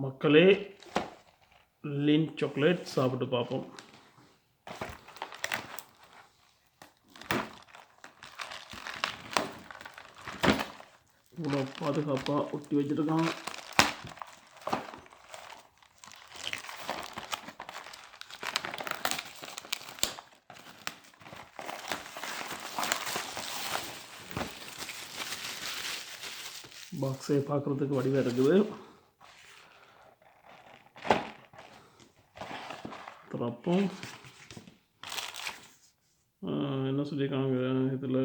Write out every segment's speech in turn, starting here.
மக்களே, lint chocolate சாப்பிட்டு பார்ப்போம். இவ்வளோ பாதுகாப்பாக ஒட்டி வச்சுருக்கான். பாக்ஸே பார்க்குறதுக்கு வடிவாக இருக்குது. திறப்போம். என்ன சொல்லியிருக்காங்க இதில்,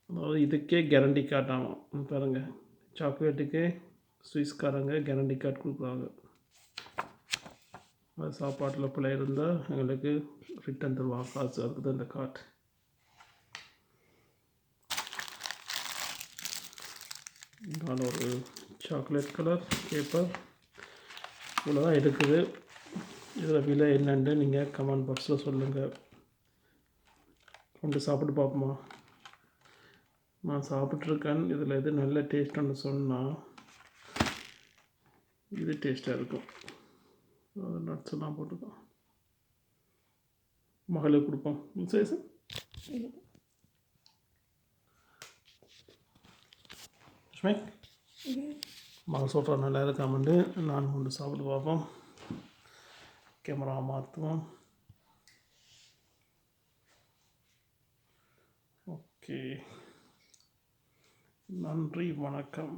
அதாவது இதுக்கே கேரண்டி கார்டு ஆகும். பாருங்கள், சாக்லேட்டுக்கே ஸ்விஸ்காரங்க கேரண்டி கார்டு கொடுக்குறாங்க. அது சாப்பாட்டில் பிள்ளை இருந்தால் எங்களுக்கு ரிட்டன் தருவாங்க காசு. அதுக்கு தான் இந்த கார்டு. இதான ஒரு சாக்லேட் கலர் பேப்பர். இவ்வளோ தான் இருக்குது. இதில் விலை என்னென்னு நீங்கள் கமெண்ட் பாக்ஸில் சொல்லுங்கள். கொண்டு சாப்பிட்டு பார்ப்போமா? நான் சாப்பிட்ருக்கேன். இதில் எது நல்ல டேஸ்ட்டுன்னு சொன்னால் இது டேஸ்ட்டாக இருக்கும். அது நட்ஸ் எல்லாம் போட்டுக்கோம். மகளுக்கு கொடுப்போம். சரி சார், மகள் சொல்கிறேன் நல்லா இருக்காமண்டு. நான் கொண்டு சாப்பிட்டு பார்ப்போம். கேமரா மாற்றுவோம். ஓகே, நன்றி, வணக்கம்.